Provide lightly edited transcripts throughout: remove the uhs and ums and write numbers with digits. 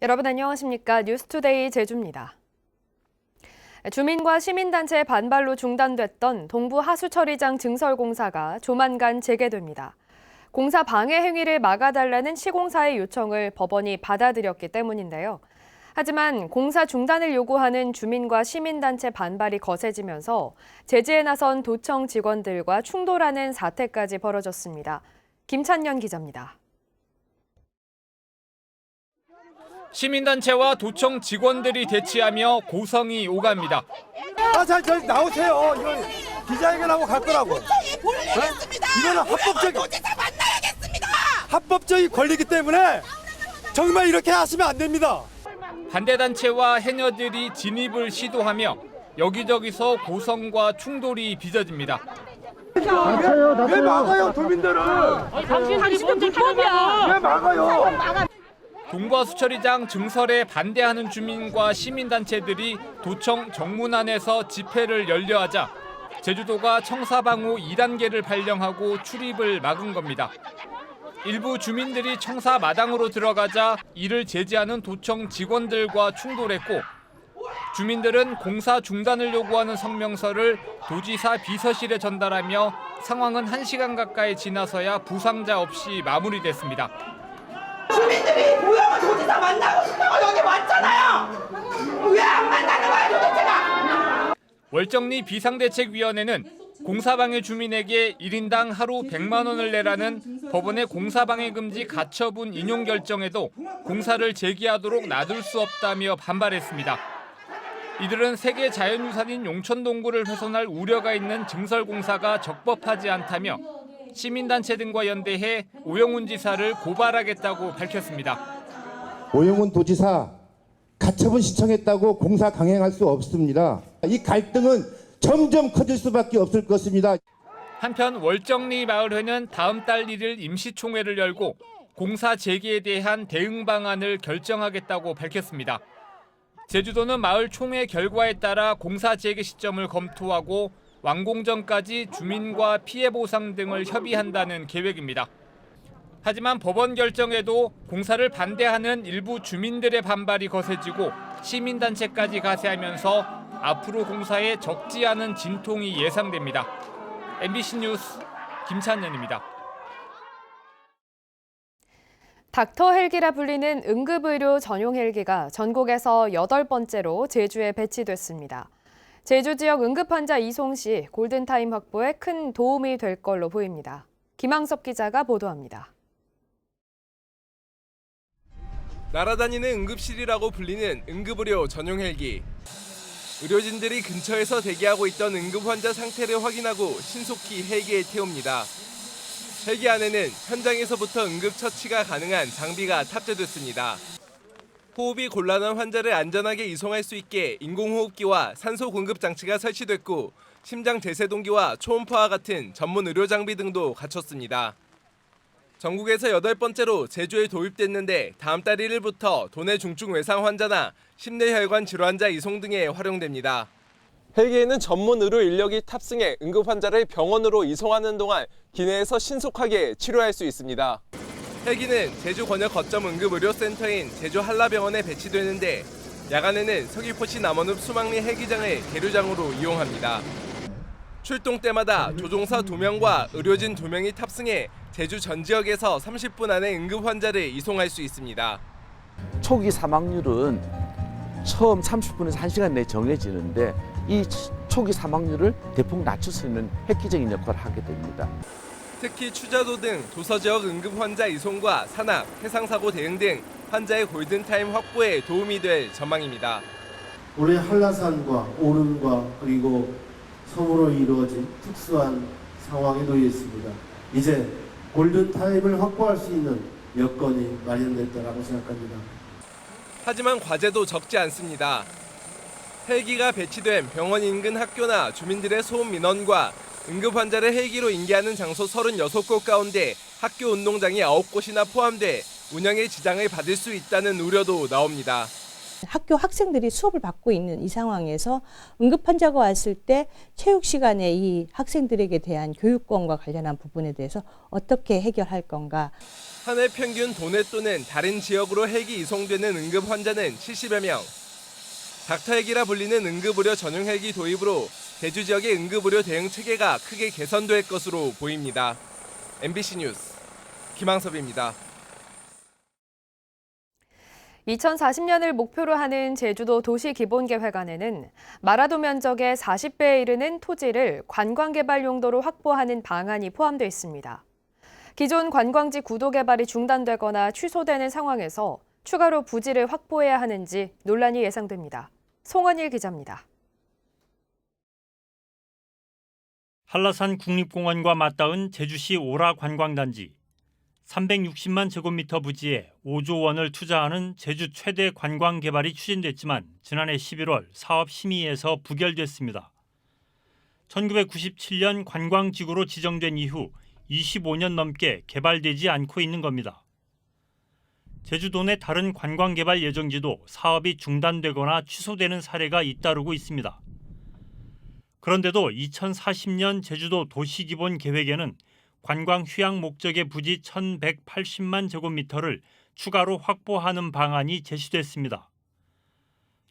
여러분 안녕하십니까? 뉴스투데이 제주입니다. 주민과 시민단체의 반발로 중단됐던 동부 하수처리장 증설 공사가 조만간 재개됩니다. 공사 방해 행위를 막아달라는 시공사의 요청을 법원이 받아들였기 때문인데요. 하지만 공사 중단을 요구하는 주민과 시민단체 반발이 거세지면서 제지에 나선 도청 직원들과 충돌하는 사태까지 벌어졌습니다. 김찬년 기자입니다. 시민단체와 도청 직원들이 대치하며 고성이 오갑니다. 저 나오세요. 이거 기자회견하고 갈 거라고. 이거는 합법적인 권리이기 때문에 정말 이렇게 하시면 안 됩니다. 반대단체와 해녀들이 진입을 시도하며 여기저기서 고성과 충돌이 빚어집니다. 왜 막아요, 도민들은? 당신은 불법이야. 왜 막아요? 동부 하수처리장 증설에 반대하는 주민과 시민단체들이 도청 정문안에서 집회를 열려하자 제주도가 청사방호 2단계를 발령하고 출입을 막은 겁니다. 일부 주민들이 청사 마당으로 들어가자 이를 제지하는 도청 직원들과 충돌했고 주민들은 공사 중단을 요구하는 성명서를 도지사 비서실에 전달하며 상황은 1시간 가까이 지나서야 부상자 없이 마무리됐습니다. 주민들이 우영우 도지사 만나고 싶다고 여기 왔잖아요. 왜 안 만나는 거야 도대체가? 월정리 비상대책위원회는 공사방해 주민에게 1인당 하루 100만 원을 내라는 법원의 공사방해 금지 가처분 인용 결정에도 공사를 재개하도록 놔둘 수 없다며 반발했습니다. 이들은 세계 자연유산인 용천동굴을 훼손할 우려가 있는 증설 공사가 적법하지 않다며 시민단체 등과 연대해 오영훈 지사를 고발하겠다고 밝혔습니다. 오영훈 도지사 가처분 신청했다고 공사 강행할 수 없습니다. 이 갈등은 점점 커질 수밖에 없을 것입니다. 한편 월정리 마을회는 다음 달 1일 임시총회를 열고 공사 재개에 대한 대응 방안을 결정하겠다고 밝혔습니다. 제주도는 마을 총회 결과에 따라 공사 재개 시점을 검토하고 완공 전까지 주민과 피해 보상 등을 협의한다는 계획입니다. 하지만 법원 결정에도 공사를 반대하는 일부 주민들의 반발이 거세지고 시민단체까지 가세하면서 앞으로 공사에 적지 않은 진통이 예상됩니다. MBC 뉴스 김찬년입니다. 닥터 헬기라 불리는 응급의료 전용 헬기가 전국에서 8번째로 제주에 배치됐습니다. 제주 지역 응급환자 이송 시 골든타임 확보에 큰 도움이 될 걸로 보입니다. 김항섭 기자가 보도합니다. 날아다니는 응급실이라고 불리는 응급의료 전용 헬기. 의료진들이 근처에서 대기하고 있던 응급환자 상태를 확인하고 신속히 헬기에 태웁니다. 헬기 안에는 현장에서부터 응급처치가 가능한 장비가 탑재됐습니다. 호흡이 곤란한 환자를 안전하게 이송할 수 있게 인공호흡기와 산소 공급 장치가 설치됐고 심장 제세동기와 초음파와 같은 전문 의료 장비 등도 갖췄습니다. 전국에서 8번째로 제주에 도입됐는데 다음 달 1일부터 도내 중증 외상 환자나 심뇌혈관 질환자 이송 등에 활용됩니다. 헬기에는 전문 의료 인력이 탑승해 응급 환자를 병원으로 이송하는 동안 기내에서 신속하게 치료할 수 있습니다. 헬기는 제주 권역 거점 응급의료센터인 제주 한라병원에 배치되는데 야간에는 서귀포시 남원읍 수막리 헬기장을 계류장으로 이용합니다. 출동 때마다 조종사 2명과 의료진 2명이 탑승해 제주 전 지역에서 30분 안에 응급 환자를 이송할 수 있습니다. 초기 사망률은 처음 30분에서 1시간 내에 정해지는데 이 초기 사망률을 대폭 낮출 수 있는 획기적인 역할을 하게 됩니다. 특히 추자도 등 도서 지역 응급 환자 이송과 산악, 해상사고 대응 등 환자의 골든타임 확보에 도움이 될 전망입니다. 올해 한라산과 오름과 그리고 섬으로 이루어진 특수한 상황에 놓여 있습니다. 이제 골든타임을 확보할 수 있는 여건이 마련됐다고 생각합니다. 하지만 과제도 적지 않습니다. 헬기가 배치된 병원 인근 학교나 주민들의 소음 민원과 응급 환자를 헬기로 인계하는 장소 36곳 가운데 학교 운동장이 9곳이나 포함돼 운영에 지장을 받을 수 있다는 우려도 나옵니다. 학교 학생들이 수업을 받고 있는 이 상황에서 응급 환자가 왔을 때 체육 시간에 이 학생들에게 대한 교육권과 관련한 부분에 대해서 어떻게 해결할 건가. 한 해 평균 도내 또는 다른 지역으로 헬기 이송되는 응급 환자는 70여 명. 닥터 헬기라 불리는 응급의료 전용 헬기 도입으로 제주 지역의 응급의료 대응 체계가 크게 개선될 것으로 보입니다. MBC 뉴스 김항섭입니다. 2040년을 목표로 하는 제주도 도시기본계획안에는 마라도 면적의 40배에 이르는 토지를 관광개발 용도로 확보하는 방안이 포함되어 있습니다. 기존 관광지 구도 개발이 중단되거나 취소되는 상황에서 추가로 부지를 확보해야 하는지 논란이 예상됩니다. 송원일 기자입니다. 한라산 국립공원과 맞닿은 제주시 오라 관광단지. 360만 제곱미터 부지에 5조 원을 투자하는 제주 최대 관광 개발이 추진됐지만 지난해 11월 사업 심의에서 부결됐습니다. 1997년 관광지구로 지정된 이후 25년 넘게 개발되지 않고 있는 겁니다. 제주도 내 다른 관광 개발 예정지도 사업이 중단되거나 취소되는 사례가 잇따르고 있습니다. 그런데도 2040년 제주도 도시기본계획에는 관광 휴양 목적의 부지 1,180만 제곱미터를 추가로 확보하는 방안이 제시됐습니다.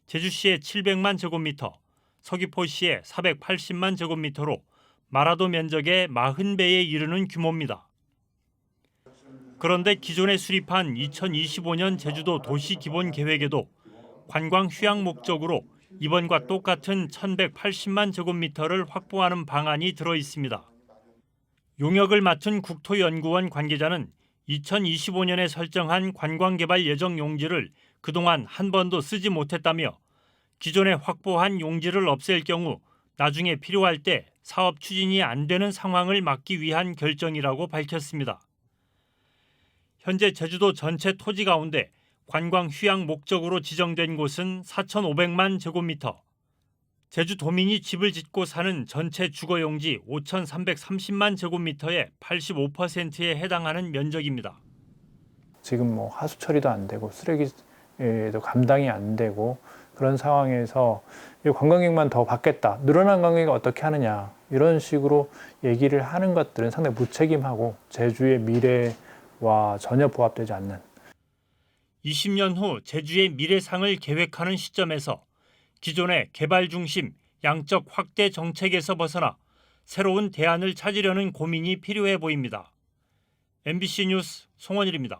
제주시의 700만 제곱미터, 서귀포시의 480만 제곱미터로 마라도 면적의 40배에 이르는 규모입니다. 그런데 기존에 수립한 2025년 제주도 도시기본계획에도 관광 휴양 목적으로 이번과 똑같은 1,180만 제곱미터를 확보하는 방안이 들어 있습니다. 용역을 맡은 국토연구원 관계자는 2025년에 설정한 관광개발 예정 용지를 그동안 한 번도 쓰지 못했다며 기존에 확보한 용지를 없앨 경우 나중에 필요할 때 사업 추진이 안 되는 상황을 막기 위한 결정이라고 밝혔습니다. 현재 제주도 전체 토지 가운데 관광 휴양 목적으로 지정된 곳은 4,500만 제곱미터, 제주도민이 집을 짓고 사는 전체 주거용지 5,330만 제곱미터의 85%에 해당하는 면적입니다. 지금 하수 처리도 안 되고 쓰레기도 감당이 안 되고 그런 상황에서 관광객만 더 받겠다, 늘어난 관광객이 어떻게 하느냐 이런 식으로 얘기를 하는 것들은 상당히 무책임하고 제주의 미래와 전혀 부합되지 않는. 20년 후 제주의 미래상을 계획하는 시점에서 기존의 개발 중심, 양적 확대 정책에서 벗어나 새로운 대안을 찾으려는 고민이 필요해 보입니다. MBC 뉴스 송원일입니다.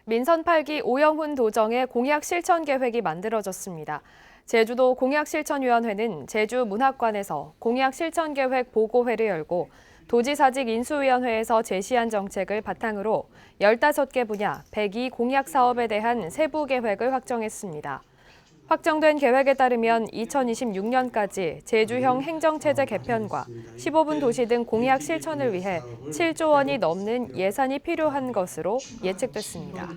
민선 8기 오영훈 도정의 공약 실천 계획이 만들어졌습니다. 제주도 공약실천위원회는 제주문학관에서 공약 실천 계획 보고회를 열고 도지사직 인수위원회에서 제시한 정책을 바탕으로 15개 분야 102 공약 사업에 대한 세부 계획을 확정했습니다. 확정된 계획에 따르면 2026년까지 제주형 행정체제 개편과 15분 도시 등 공약 실천을 위해 7조 원이 넘는 예산이 필요한 것으로 예측됐습니다.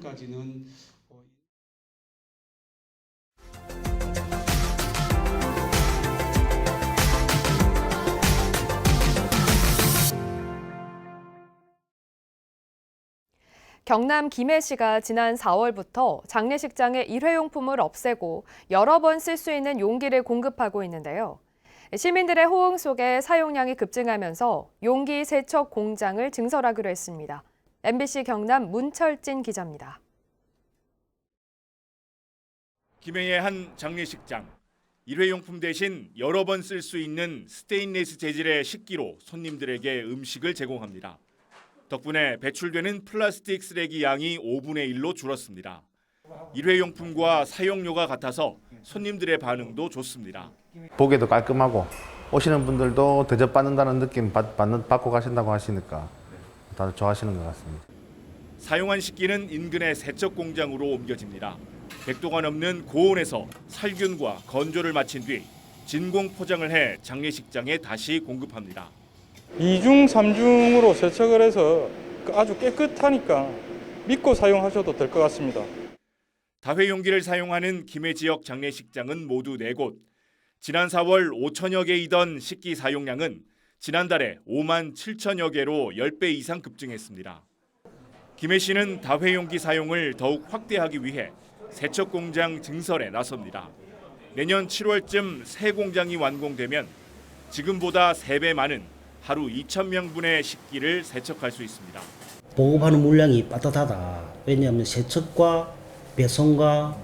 경남 김해시가 지난 4월부터 장례식장의 일회용품을 없애고 여러 번 쓸 수 있는 용기를 공급하고 있는데요. 시민들의 호응 속에 사용량이 급증하면서 용기 세척 공장을 증설하기로 했습니다. MBC 경남 문철진 기자입니다. 김해의 한 장례식장. 일회용품 대신 여러 번 쓸 수 있는 스테인리스 재질의 식기로 손님들에게 음식을 제공합니다. 덕분에 배출되는 플라스틱 쓰레기 양이 5분의 1로 줄었습니다. 일회용품과 사용료가 같아서 손님들의 반응도 좋습니다. 보기에도 깔끔하고 오시는 분들도 대접받는다는 느낌 받고 가신다고 하시니까 다들 좋아하시는 것 같습니다. 사용한 식기는 인근의 세척 공장으로 옮겨집니다. 100도가 넘는 고온에서 살균과 건조를 마친 뒤 진공 포장을 해 장례식장에 다시 공급합니다. 2중, 3중으로 세척을 해서 아주 깨끗하니까 믿고 사용하셔도 될 것 같습니다. 다회용기를 사용하는 김해 지역 장례식장은 모두 4곳. 지난 4월 5천여 개이던 식기 사용량은 지난달에 5만 7천여 개로 10배 이상 급증했습니다. 김해 씨는 다회용기 사용을 더욱 확대하기 위해 세척 공장 증설에 나섭니다. 내년 7월쯤 새 공장이 완공되면 지금보다 3배 많은 하루 2,000명분의 식기를 세척할 수 있습니다. 보급하는 물량이 빠듯하다. 왜냐하면 세척과 배송과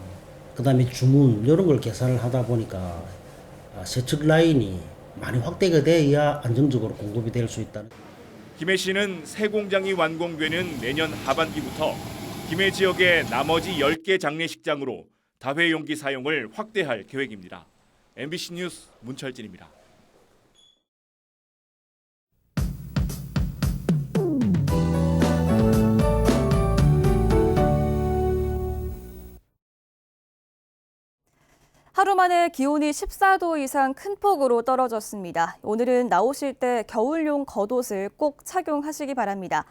그다음에 주문 이런 걸 계산을 하다 보니까 세척 라인이 많이 확대가 돼야 안정적으로 공급이 될 수 있다는. 김해 씨는 새 공장이 완공되는 내년 하반기부터 김해 지역의 나머지 10개 장례식장으로 다회용기 사용을 확대할 계획입니다. MBC 뉴스 문철진입니다. 하루 만에 기온이 14도 이상 큰 폭으로 떨어졌습니다. 오늘은 나오실 때 겨울용 겉옷을 꼭 착용하시기 바랍니다.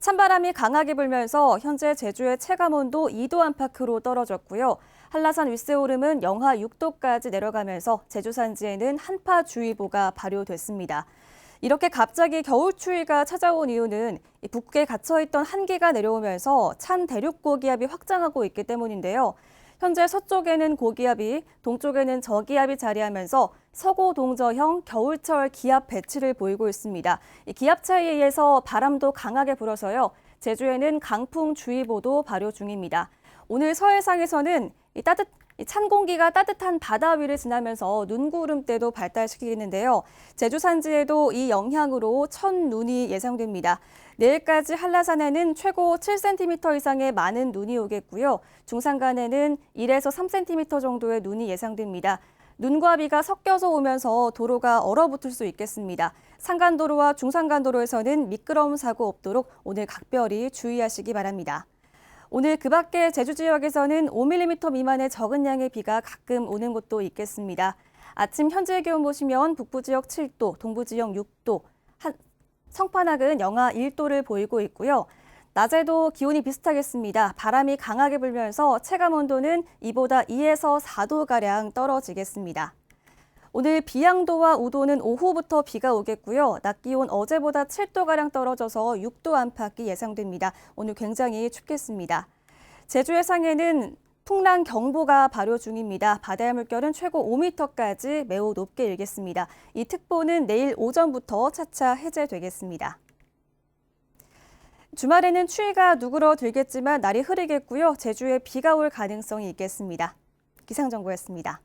찬바람이 강하게 불면서 현재 제주의 체감온도 2도 안팎으로 떨어졌고요. 한라산 윗세오름은 영하 6도까지 내려가면서 제주 산지에는 한파주의보가 발효됐습니다. 이렇게 갑자기 겨울 추위가 찾아온 이유는 북극에 갇혀있던 한기가 내려오면서 찬 대륙 고기압이 확장하고 있기 때문인데요. 현재 서쪽에는 고기압이, 동쪽에는 저기압이 자리하면서 서고 동저형 겨울철 기압 배치를 보이고 있습니다. 이 기압 차이에 의해서 바람도 강하게 불어서요. 제주에는 강풍주의보도 발효 중입니다. 오늘 서해상에서는 찬 공기가 따뜻한 바다 위를 지나면서 눈구름대도 발달시키는데요. 제주 산지에도 이 영향으로 첫눈이 예상됩니다. 내일까지 한라산에는 최고 7cm 이상의 많은 눈이 오겠고요. 중산간에는 1에서 3cm 정도의 눈이 예상됩니다. 눈과 비가 섞여서 오면서 도로가 얼어붙을 수 있겠습니다. 산간도로와 중산간도로에서는 미끄러움 사고 없도록 오늘 각별히 주의하시기 바랍니다. 오늘 그 밖에 제주 지역에서는 5mm 미만의 적은 양의 비가 가끔 오는 곳도 있겠습니다. 아침 현재 기온 보시면 북부 지역 7도, 동부 지역 6도, 성판악은 영하 1도를 보이고 있고요. 낮에도 기온이 비슷하겠습니다. 바람이 강하게 불면서 체감 온도는 이보다 2에서 4도가량 떨어지겠습니다. 오늘 비양도와 우도는 오후부터 비가 오겠고요. 낮 기온 어제보다 7도가량 떨어져서 6도 안팎이 예상됩니다. 오늘 굉장히 춥겠습니다. 제주 해상에는 풍랑경보가 발효 중입니다. 바다의 물결은 최고 5m까지 매우 높게 일겠습니다. 이 특보는 내일 오전부터 차차 해제되겠습니다. 주말에는 추위가 누그러들겠지만 날이 흐리겠고요. 제주에 비가 올 가능성이 있겠습니다. 기상정보였습니다.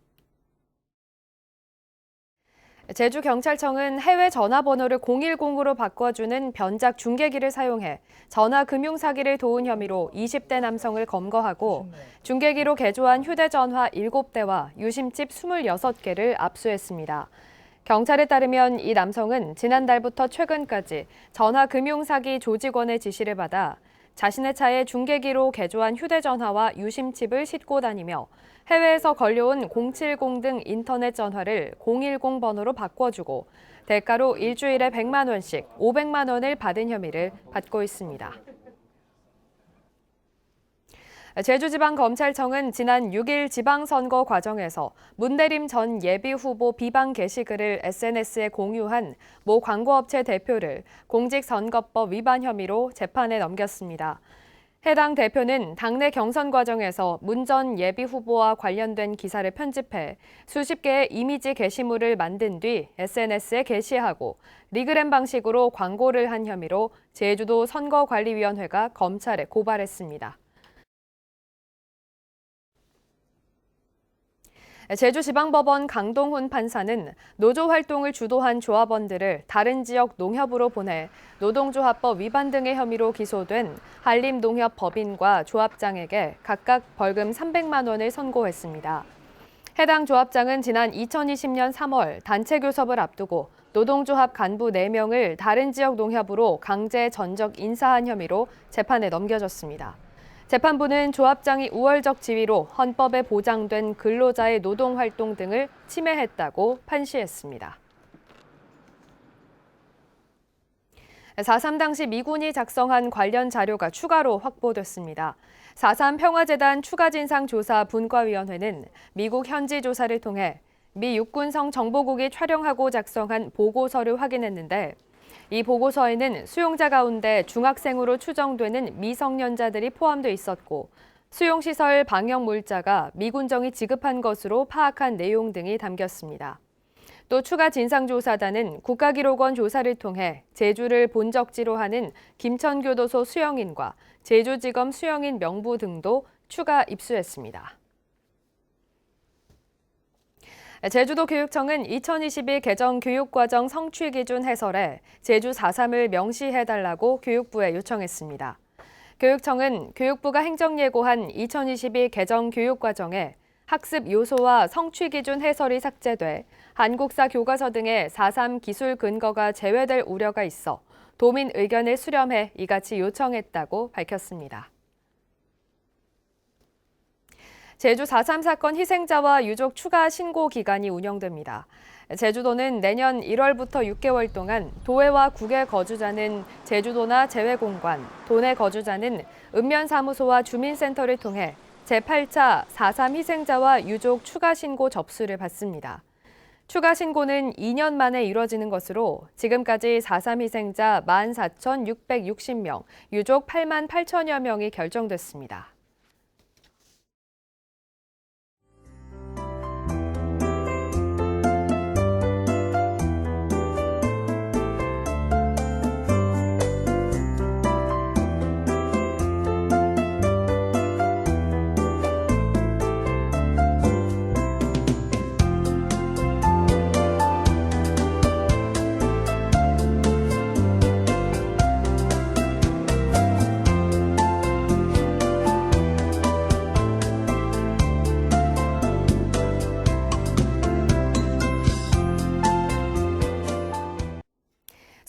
제주경찰청은 해외 전화번호를 010으로 바꿔주는 변작 중계기를 사용해 전화 금융 사기를 도운 혐의로 20대 남성을 검거하고 중계기로 개조한 휴대전화 7대와 유심칩 26개를 압수했습니다. 경찰에 따르면 이 남성은 지난달부터 최근까지 전화 금융 사기 조직원의 지시를 받아 자신의 차에 중계기로 개조한 휴대전화와 유심칩을 싣고 다니며 해외에서 걸려온 070 등 인터넷 전화를 010 번호로 바꿔주고 대가로 일주일에 100만 원씩 500만 원을 받은 혐의를 받고 있습니다. 제주지방검찰청은 지난 6일 지방선거 과정에서 문대림 전 예비후보 비방 게시글을 SNS에 공유한 모 광고업체 대표를 공직선거법 위반 혐의로 재판에 넘겼습니다. 해당 대표는 당내 경선 과정에서 문 전 예비후보와 관련된 기사를 편집해 수십 개의 이미지 게시물을 만든 뒤 SNS에 게시하고 리그램 방식으로 광고를 한 혐의로 제주도 선거관리위원회가 검찰에 고발했습니다. 제주지방법원 강동훈 판사는 노조 활동을 주도한 조합원들을 다른 지역 농협으로 보내 노동조합법 위반 등의 혐의로 기소된 한림농협 법인과 조합장에게 각각 벌금 300만 원을 선고했습니다. 해당 조합장은 지난 2020년 3월 단체 교섭을 앞두고 노동조합 간부 4명을 다른 지역 농협으로 강제 전적 인사한 혐의로 재판에 넘겨졌습니다. 재판부는 조합장이 우월적 지위로 헌법에 보장된 근로자의 노동활동 등을 침해했다고 판시했습니다. 4.3 당시 미군이 작성한 관련 자료가 추가로 확보됐습니다. 4.3 평화재단 추가진상조사 분과위원회는 미국 현지 조사를 통해 미 육군성 정보국이 촬영하고 작성한 보고서를 확인했는데 이 보고서에는 수용자 가운데 중학생으로 추정되는 미성년자들이 포함돼 있었고 수용시설 방역 물자가 미군정이 지급한 것으로 파악한 내용 등이 담겼습니다. 또 추가 진상조사단은 국가기록원 조사를 통해 제주를 본적지로 하는 김천교도소 수영인과 제주지검 수영인 명부 등도 추가 입수했습니다. 제주도 교육청은 2022 개정 교육과정 성취 기준 해설에 제주 4.3을 명시해달라고 교육부에 요청했습니다. 교육청은 교육부가 행정예고한 2022 개정 교육과정에 학습 요소와 성취 기준 해설이 삭제돼 한국사 교과서 등의 4.3 기술 근거가 제외될 우려가 있어 도민 의견을 수렴해 이같이 요청했다고 밝혔습니다. 제주 4.3 사건 희생자와 유족 추가 신고 기간이 운영됩니다. 제주도는 내년 1월부터 6개월 동안 도외와 국외 거주자는 제주도나 재외공관, 도내 거주자는 읍면사무소와 주민센터를 통해 제8차 4.3 희생자와 유족 추가 신고 접수를 받습니다. 추가 신고는 2년 만에 이뤄지는 것으로 지금까지 4.3 희생자 14,660명, 유족 8만 8천여 명이 결정됐습니다.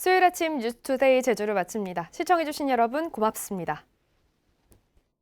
수요일 아침 뉴스투데이 제주를 마칩니다. 시청해주신 여러분 고맙습니다.